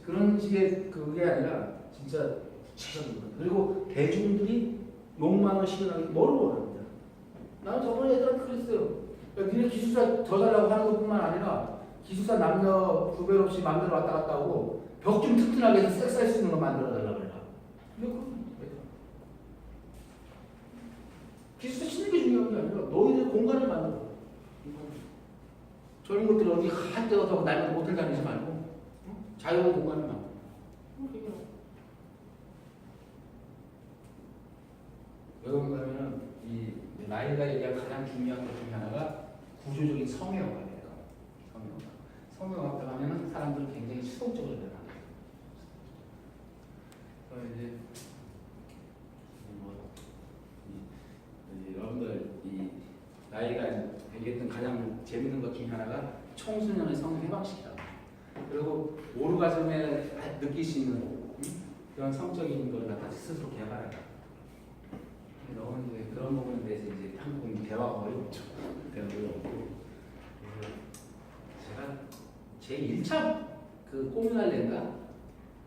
그런 식의 그게 아니라 진짜 구체적인 거. 그리고 대중들이 욕망을 실현하기 뭐를 원합니다. 나는 저번에 애들한테 그랬어요. 야, 니네 기숙사 더 달라고 하는 것뿐만 아니라 기숙사 남녀 구별 없이 마음대로 왔다 갔다 하고 벽 좀 튼튼하게 해서 섹스할 수 있는 거 만들어 달라고 그래라. 근데 그건 기숙사 짓는 게 중요한 게 아니라 너희들 공간을 만들어. 저런 것들이 어디 한 데가 더 날마다 모텔 다니지 말고 자유로운 공간을 만들어. 왜 그런가 하면은 이 나이가 얘기한 가장 중요한 것 중에 하나가 구조적인 성형화예요. 성형화가 하면은 사람들은 굉장히 수동적으로 변합니다. 이제 여러분들 이 나이가 얘기했던 가장 재밌는 것 중에 하나가 청소년의 성형 해방시키다. 그리고 오르가즘에 느낄 수 있는 그런 성적인 걸 갖다 스스로 개발하다. 너무 이제 그런 부분에 대해서 이제 한국은 대화가 어렵죠. 대화가 어렵고. 제가 제 1차 그 꼬미날레인가?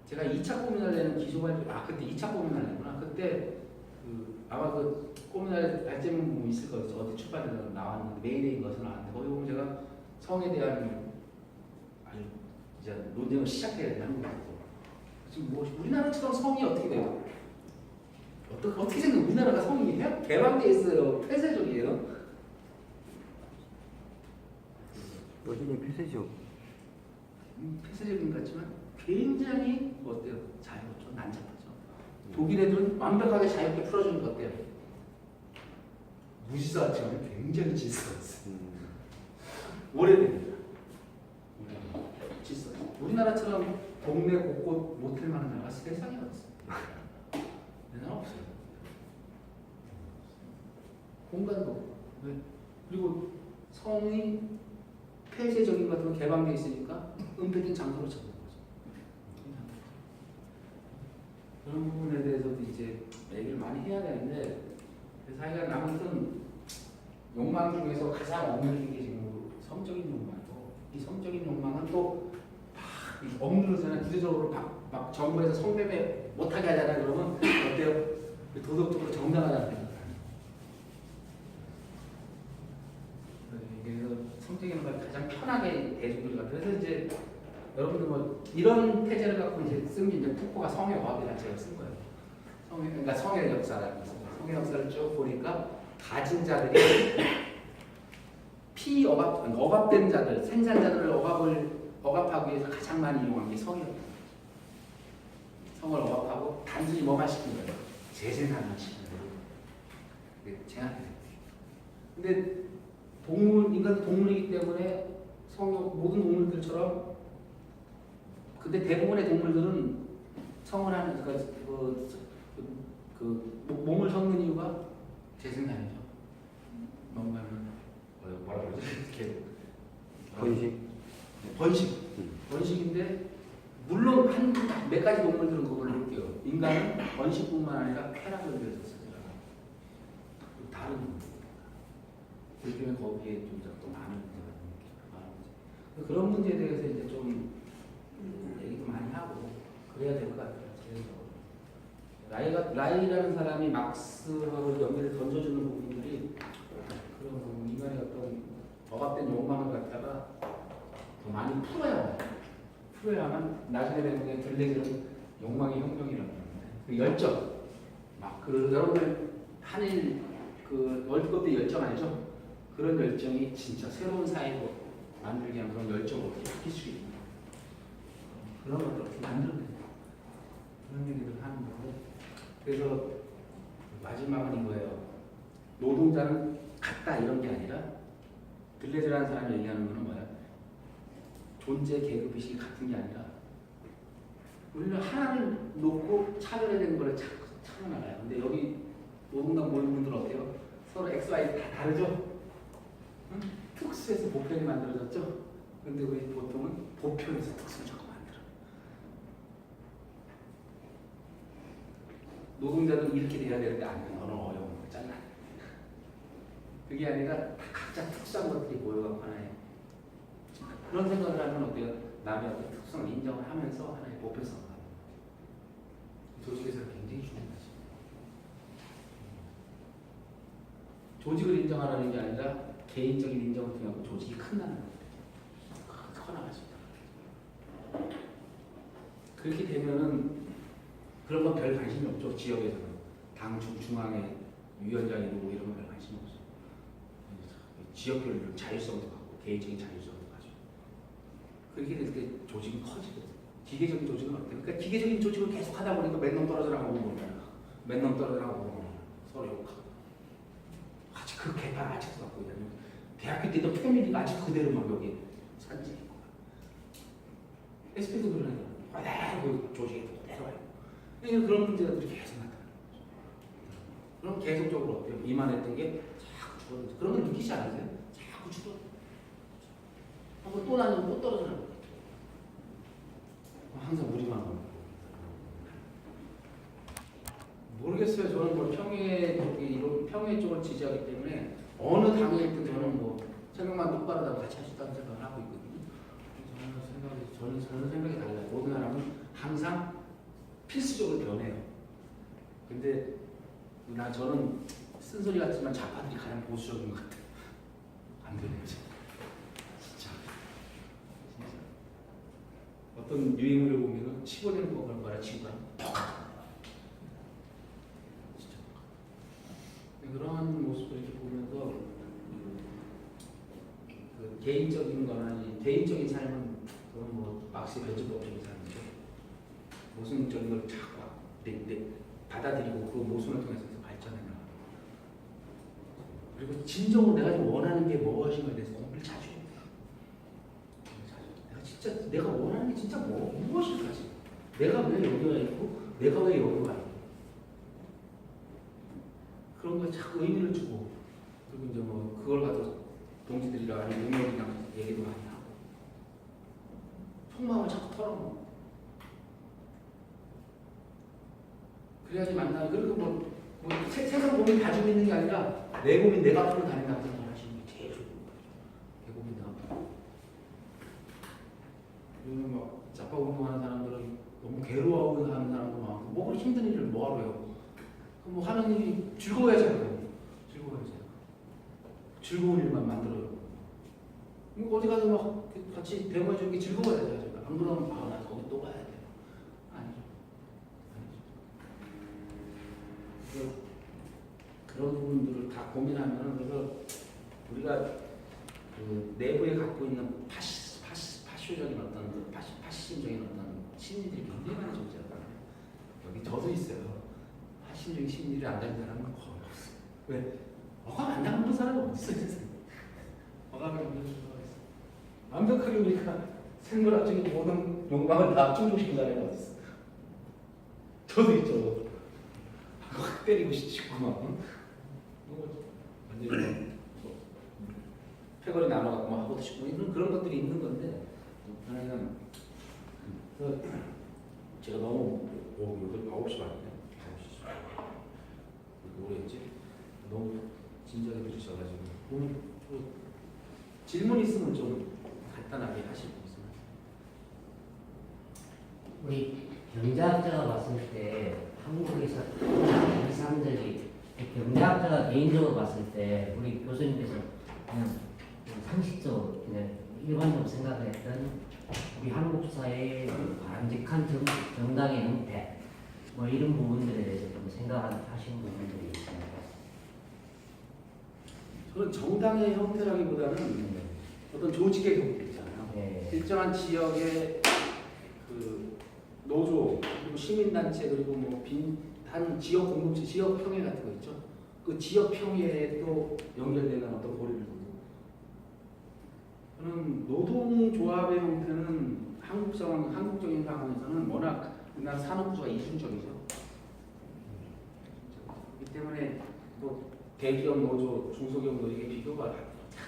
제가 2차 꼬미날레는 기소할 그때 2차 꼬미날레구나. 그때 그 아마 그 꼬미날레 발제문 있을 거예요. 어디 출판에서 나왔는데 메일인 것은 나왔는데 거기 보면 제가 성에 대한 아주 이제 논쟁을 시작해야 되는 거예요. 지금 뭐 우리나라처럼 성이 어떻게 돼요? 어떻게 생각? 우리나라가 성이 개방돼 있어요. 폐쇄적이에요. 여전히 폐쇄적. 폐쇄적인 것 같지만 굉장히 어때요? 자유롭죠. 난잡하죠. 독일 애들은 완벽하게 자유롭게 풀어주는 것 같아요. 무지사 같지만 굉장히 질서가 있어요. 오래됩니다. 질서. 우리나라처럼 동네 곳곳 모텔 많은 나라가 세상에 없어요. 내가 없어요. 공간도 없고. 그리고 성이 폐쇄적인 것 같으면 개방되어 있으니까 은폐된 장소로 잡는 거죠. 그런 부분에 대해서도 이제 얘기를 많이 해야 되는데 그래서 하여간 아무튼 욕망 중에서 가장 억눌린 게 지금 성적인 욕망이고 이 성적인 욕망은 또 막 억누르잖아요. 구체적으로 막 정부에서 성매매 못하게 하잖아요. 그러면 어때요? 도덕적으로 정당하다는 그래서 성적인 걸 가장 편하게 대중들이 갖고 그래서 이제 여러분들 뭐 이런 태제를 갖고 이제 쓴 게 이제 푸코가 성의 어학이라 제가 쓴 거예요. 그러니까 성의 역사라는 거죠. 성의 역사를 쭉 보니까 가진 자들이 억압된 자들, 생산자들을 억압하기 위해서 가장 많이 이용한 게 성이었다. 성을 억압하고 단순히 뭐만 시킨 거예요. 재생산만 시킨 거예요. 제한돼. 근데 인간도 동물이기 때문에 모든 동물들처럼 근데 대부분의 동물들은 성을 하는 몸을 섞는 이유가 재생산이죠. 뭔가는 뭐라 그러지? 이렇게 번식인데 물론 한 몇 가지 동물들은 그걸 느껴요. 인간은 번식뿐만 아니라 쾌락을 위해서 쓰잖아요. 다른 그렇기 때문에 거기에 좀 더 많은 문제가 그런 문제에 대해서 이제 좀 얘기도 많이 하고 그래야 될 것 같아요. 라이라는 사람이 막스하고 연결을 던져주는 부분들이 그런 부분, 인간의 어떤 억압된 욕망을 갖다가 더 많이 풀어야만 나중에 되는 들레기는 욕망의 혁명이라고 하는데 그 열정, 여러분들 한일 그 월드컵 때 열정 알죠? 그런 열정이 진짜 새로운 사회로 만들기 위한 그런 열정을 어떻게 바뀔 수 있는 그런 것들 어떻게 만들어내는 그런 얘기를 하는 거고 그래서 마지막은 이거예요. 노동자는 같다 이런 게 아니라 들레즈라는 사람이 얘기하는 거는 뭐야? 존재 계급의식이 같은 게 아니라 우리는 하나를 놓고 차별화된 거를 찾아나가요. 근데 여기 노동당 모인 분들은 어때요? 서로 XY 다 다르죠? 응? 특수에서 보편이 만들어졌죠? 근데 우리 보통은 보편에서 특수를 자꾸 만들어. 노동자들은 이렇게 돼야 되는데 안 돼. 너는 어려운 거 잘라. 그게 아니라 각자 특수한 것들이 모여갖고 하나의 그런 생각을 하면 어때요? 남의 어떤 특성을 인정을 하면서 하나의 보편성을 가는 조직에서 굉장히 중요한 거지. 조직을 인정하라는 게 아니라 개인적인 인정을 통해 조직이 큰다는 거예요. 커나가죠. 그렇게 되면은 그런 건 별 관심이 없죠. 지역에서는 당 중앙에 위원장이 누구 이런 건 별 관심이 없어. 지역별 자율성도 갖고 개인적인 자율성도 가지고 그렇게 될 때 조직은 커지거든. 기계적인 조직은 어때? 그러니까 기계적인 조직을 계속 하다 보니까 맨 놈 떨어져라고 오는 거야. 맨 놈 떨어져라고 오는 거야. 서로 욕하고. 아직 그 개판 아직도 갖고 있다는 거야. 대학교 때도 패밀리가 아직도 그대로 막 여기 산지 있고. SP도 그러는 거야. 그 조직이 그대로 와요. 그러니까 그런 문제들이 계속 나타나요. 그럼 계속적으로 어때요? 이만했던 게 자꾸 줄어들죠. 그런 걸 느끼지 않으세요? 자꾸 줄어들어. 한번 또 나누면 또 떨어지는 거예요. 항상 우리만 하는 거예요. 모르겠어요. 저는 뭐 평해 쪽을 지지하기 때문에 어느 당에 있든 저는 뭐 생각만 똑바로 하고 같이 할 수 있다는 생각을 하고 있거든요. 저는 생각이 달라요. 모든 사람은 항상 필수적으로 변해요. 근데 저는 쓴소리 같지만 좌파들이 가장 보수적인 것 같아요. 안 되네요. 진짜. 어떤 유행어를 보면은 15년 먹을 거라 지구랑 똑같아. 진짜. 그런 모습을 이렇게 보면서 그 개인적인 거나 개인적인 삶은 그건 뭐 막시 변증법적인 삶이죠. 모순적인 걸 자꾸 받아들이고 그 모순을 통해서 발전해 나가. 그리고 진정으로 내가 좀 원하는 게 무엇인가에 대해서 공부를 자주 해요. 내가 진짜 내가 원하는 게 진짜 무엇일까? 내가 왜 여기 와 있고 내가 왜 여기 와 있고 그런 거에 자꾸 의미를 주고 그리고 이제 뭐 그걸 가지고 동지들이랑 아니면 동료들이랑 얘기도 많이 하고 속마음을 자꾸 털어놓고 그래야지 만나. 그리고 뭐 세상 고민 다 좀 있는 게 아니라 내 고민 내가 풀고 다닌다고 생각하시는 게 제일 좋은 거예요. 내 고민 내가 풀고. 요즘 막 자파 운동하는 사람들은 너무 괴로워하고 하는 사람도 많고 뭐 그렇게 힘든 일을 뭐하러 해요. 뭐 하는 일이 즐거워야지 하고 즐거워야지. 즐거운 일만 만들어요. 어디 가서 막 같이 대모해주는 게 즐거워야지. 안 그러면 나 거기 또 가야 돼. 그런 부분들을 다 고민하면 그래서 우리가 그 내부에 갖고 있는 파쇼적인 어떤 그 파시즘적인 어떤 심리들이 굉장히 많이 존재하거든요. 여기 저도 있어요. 파시즘적인 심리를 안 가진 사람은 거의 없어요. 왜? 어감 안 당하는 사람이 어디 있어요, 세상에? 어감이 없는 사람이 있어. 완벽하게 우리가 생물학적인 모든 욕망을 다 충족시킨 사람이 어디 있어? 저도 있죠. 확 때리고 싶고 막 완전히 패거리 나눠갖고 막 하고 싶고 그런 것들이 있는 건데 저는 제가 너무 9시 반이네. 9시 오래 했지? 너무 진지하게 들으셔가지고 질문 있으면 좀 간단하게 하실 수 있으면 우리 경제학자가 봤을 때 한국에서 이 사람들이 경제학자가 개인적으로 봤을 때 우리 교수님께서 그냥 상식적으로 그냥 일반적으로 생각을 했던 우리 한국 사회의 바람직한 정당의 형태 뭐 이런 부분들에 대해서 좀 생각하시는 부분들이 있습니다. 저는 정당의 형태라기보다는 어떤 조직의 형태 있잖아요. 네. 일정한 지역의 그 노조 그리고 시민단체 그리고 뭐 한 지역 공동체 지역 평회 같은 거 있죠. 그 지역 평회에 또 연결되는 어떤 고리를 두고 저는 노동조합의 형태는 한국적인 상황에서는 워낙 우리나라 산업구조가 이중적이죠. 그렇기 때문에 뭐 대기업 노조, 중소기업 노조 이게 비교가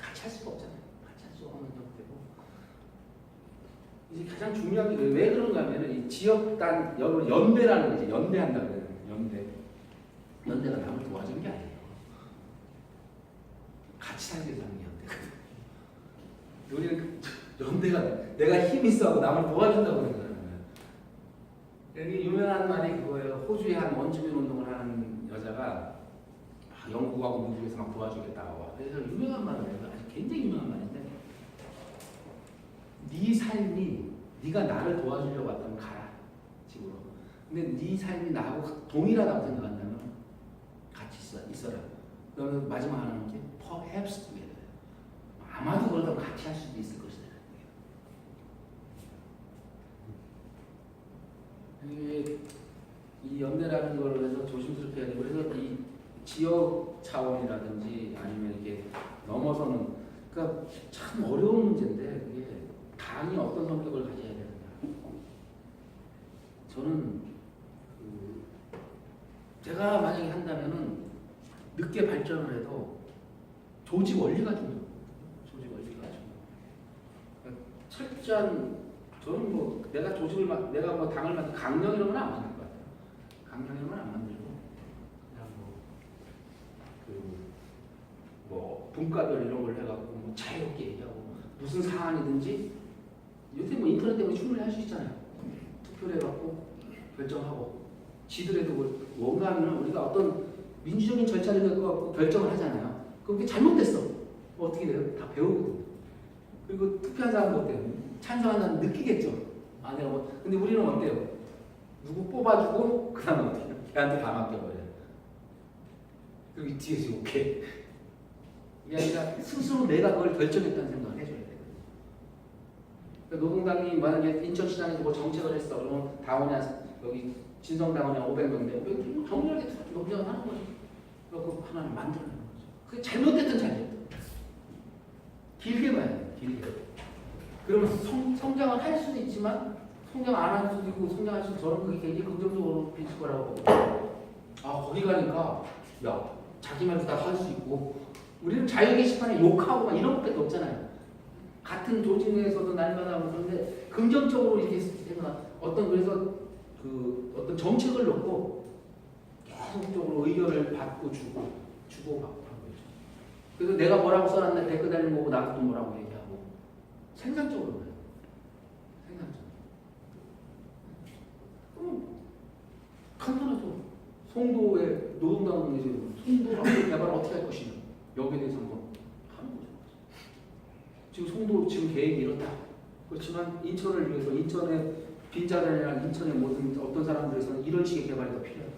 같이 할 수가 없잖아요. 같이 할 수가 없는 형태고 이제 가장 중요한 게 왜 그런가 하면 이 지역단 연대라는 거지. 연대한다고 해요. 연대가 남을 도와주는 게 아니에요. 같이 살게 하는 게 연대거든. 우리는 그럼 내가 힘 있어하고 남을 도와준다고 그러잖아요. 여기 유명한 말이 그거예요. 호주에 한 원주민 운동을 하는 여자가 영국하고 미국에서 막 도와주겠다고. 그래서 유명한 말이에요. 아주 굉장히 유명한 말인데, 네 삶이 네가 나를 도와주려고 왔다면 가라 집으로. 근데 네 삶이 나하고 동일하다고 생각한다면 같이 있어라. 그러면 마지막 하나는 게 perhaps together. 아마도 그러다가 같이 할 수도 있을 것이다. 이 연대라는 걸 해서 조심스럽게 해야 되고, 그래서 이 지역 차원이라든지 아니면 이렇게 넘어서는, 그러니까 참 어려운 문제인데, 이게 당이 어떤 성격을 가져야 되느냐. 저는 제가 만약에 한다면은 늦게 발전을 해도 조직 원리가 중요해요. 조직 원리가 중요해요. 철저한, 저는 뭐 내가 조직을 내가 뭐 당을 만들 강령 이런 건 안 만들 것 같아요. 강령 이런 건 안 만들고 그냥 뭐 분과별 이런 걸 해갖고 뭐 자유롭게 얘기하고 무슨 사안이든지 요새 뭐 인터넷 때문에 충분히 할 수 있잖아요. 투표를 해갖고 결정하고 지더라도 뭔가 하면 우리가 어떤 민주적인 절차를 갖고 결정을 하잖아요. 그게 잘못됐어. 어떻게 돼요? 다 배우거든요. 그리고 투표한 사람도 어때요? 찬성한 사람 느끼겠죠. 아, 내가 뭐. 근데 우리는 어때요? 누구 뽑아주고, 그 다음에 어떻게 해요? 걔한테 다 맡겨버려요. 그리고 이 뒤에서 오케이. 이게 아니라 스스로 내가 그걸 결정했다는 생각을 해줘야 돼요. 그러니까 노동당이 만약에 인천시장에서 뭐 정책을 했어. 그러면 당원이 여기 진성당원이 500명인데, 500명 정렬하게 논쟁을 하는 거죠. 그리고 하나를 만들어내는 거죠. 그게 잘못됐든 잘못됐든. 길게 봐야 돼요. 길게. 그러면 성장을 할 수도 있지만 성장 안 할 수도 있고 성장할 수도, 저는 그게 굉장히 긍정적으로 비칠 거라고 보고, 거기 가니까 야 자기 말도 다 할 수 있고, 우리는 자유 게시판에 욕하고 막 이런 것밖에 없잖아요. 같은 조직 내에서도 날마다 하고. 그런데 긍정적으로 이렇게 생각, 그래서 어떤 정책을 놓고 계속적으로 의견을 받고 주고받고 하는 거죠. 그래서 내가 뭐라고 써놨나 댓글 달린 거고 나도 또 뭐라고 얘기하고 생산적으로 그래요. 생산적으로. 간단하죠. 송도의 노동당원이 송도 개발을 어떻게 할 것이냐, 여기에 대해서 한번 하는 거죠. 지금 송도 지금 계획이 이렇다. 그렇지만 인천을 위해서, 인천의 빈자리나 인천의 모든 어떤 사람들에서는 이런 식의 개발이 더 필요해요.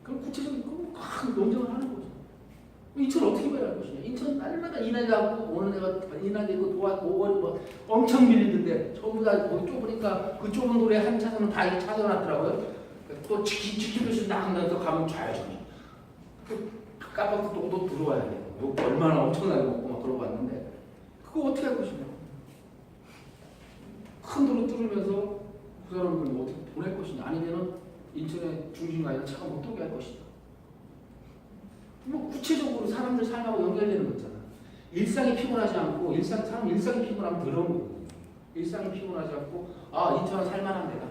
그럼 구체적인 논쟁을 하는 거죠. 인천을 어떻게 봐야 할 것이냐. 인천 날마다 인하자고 오는 애가 인하되고 뭐 엄청 밀리는데 전부 다 거기 좁으니까 그 좁은 도로에 한 차선은 다 이렇게 차서놨더라고요. 또 지키듯이 나간다고 가면 좌회전이. 깜빡도 또 들어와야 돼요. 이거 얼마나 엄청나게 먹고 막 그러고 왔는데 그거 어떻게 할 것이냐. 큰 도로 뚫으면서 그 사람들은 어떻게 보낼 것이냐. 아니면은 인천의 중심가에서 차가 못 돌게 할 것이냐. 뭐 구체적으로 사람들 삶하고 연결되는 거잖아. 일상이 피곤하지 않고, 사람 일상이 피곤하면 더러운 거거든요. 일상이 피곤하지 않고, 인천은 살만한 데다.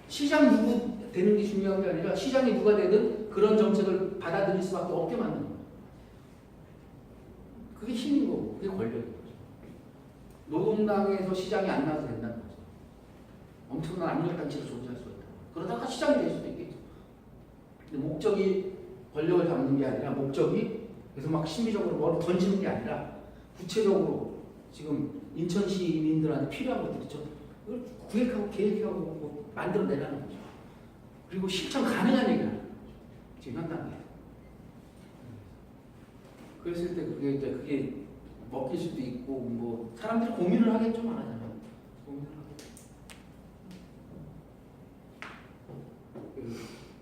시장 누구 되는 게 중요한 게 아니라 시장이 누가 되든 그런 정책을 받아들일 수밖에 없게 만드는 거예요. 그게 힘인 거고, 그게 권력인 거죠. 노동당에서 시장이 안 나와도 된다는 거죠. 엄청난 압력단체가 존재할 수가 있다. 그러다가 시장이 될 수도 있겠죠. 근데 목적이 권력을 잡는 게 아니라, 목적이 그래서 막 심리적으로 뭘 던지는 게 아니라 구체적으로 지금 인천 시민들한테 필요한 것들 있죠. 그걸 구획하고 계획하고 뭐 만들어내라는 거죠. 그리고 실천 가능한 얘기를 하는 거죠. 지금 현 단계에. 그랬을 때 그게 먹힐 수도 있고, 뭐 사람들이 고민을 하겠죠, 말하자면. 고민을 하겠죠.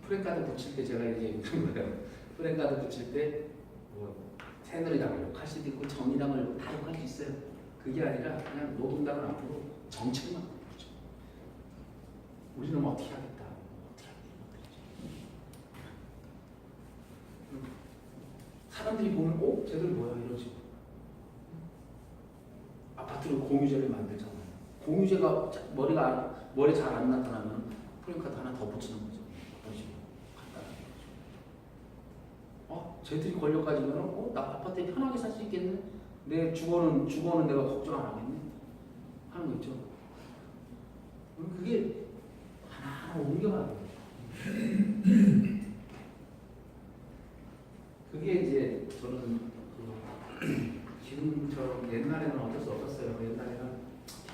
프랭카드 붙일 때 제가 이제 그런 거예요. 프랭카드 붙일 때 뭐 새누리당을 욕할 수도 있고 정의당을 다 욕할 수 있어요. 그게 아니라 그냥 노동당은 앞으로 정책만 보죠. 우리는 어떻게 하겠다. 어떻게 하겠다. 사람들이 보면 쟤들 뭐야 이러지. 아파트를 공유제를 만들잖아요. 공유제가 머리 잘 안 나타나면 프랭카드 하나 더 붙이는 거죠. 그런 식으로 간단하게. 쟤들이 권력 가지면 나 아파트에 편하게 살 수 있겠네. 내 주거는 내가 걱정 안 하겠네. 하는 거 있죠. 그럼 그게 하나하나 옮겨가는 거예요. 그게 이제 저는 지금처럼 옛날에는 어쩔 수 없었어요. 옛날에는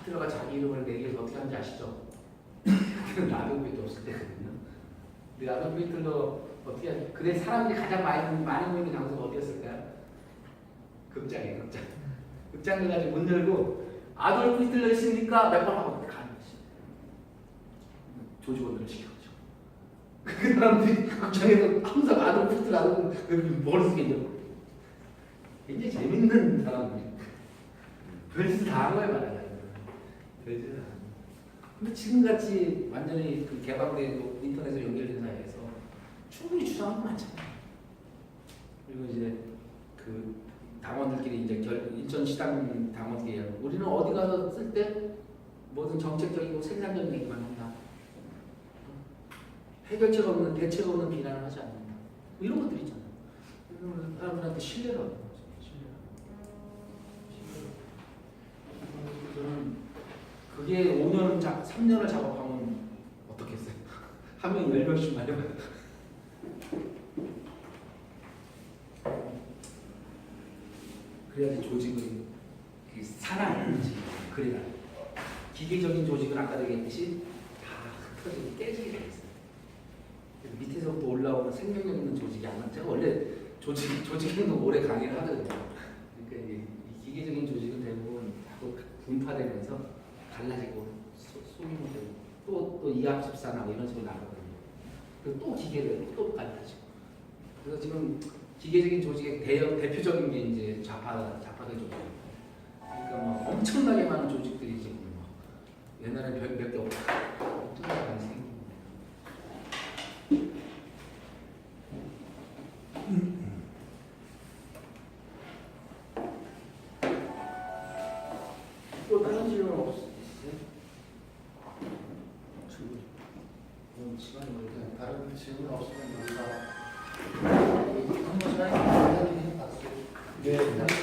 히틀러가 자기 이름을 내기에서 어떻게 하는지 아시죠? 그때는 아동부 히틀러 없을 때거든요. 근데 아동부 히틀러 어떻게 하지? 그때 사람들이 가장 많이 모이는 장소가 어디였을까요? 극장이에요, 극장. 극장을 가지고 문 열고 아돌프 히틀러 있으니까 몇 번 하고 가는 거지. 조직원들을 시켜가지고. 그 사람들이 극장에서 항상 아돌프 히틀러 머릿속에 굉장히 재밌는 사람들이 별짓을 다 한 거예요, 말하자면. 별짓을 다. 근데 지금같이 완전히 그 개방되고 인터넷에 연결된 사회에서 충분히 주장하는 거 많잖아요. 그리고 이제 그 당원들끼리 이제 인천시당 당원끼리 우리는 어디 가서 쓸 때 뭐든 정책적이고 생산적인 얘기만 한다. 해결책 없는 대책 없는 비난을 하지 않는다. 뭐 이런 것들 있잖아요. 이런 사람들한테 신뢰를 얻는 거죠. 저는 그게 5년, 3년을 작업하면 어떻겠어요? 하면 10명씩만 해봐요. 그래야지 조직은 살아있는지 그래야 기계적인 조직은 아까 얘기했듯이 다 흩어지고 깨지게 돼 있어요. 밑에서부터 올라오는 생명력 있는 조직이 아니라 제가 원래 조직행동 오래 강의를 하거든요. 그러니까 이 기계적인 조직은 대부분 자꾸 분파되면서 갈라지고 소규모되고 또 이합집산하고 이런 식으로 나가거든요. 그리고 또 기계를 또 갈라지고. 그래서 지금 기계적인 조직의 대표적인 게 이제 좌파들 조직이에요. 그러니까 뭐 엄청나게 많은 조직들이 지금 뭐 옛날에 몇 개 없다. 엄청나게 많이 생깁니다. 또 다른 질문 있으세요? 시간이 오니까 다른 질문 없으면 우리가 한번 시간이 다 네.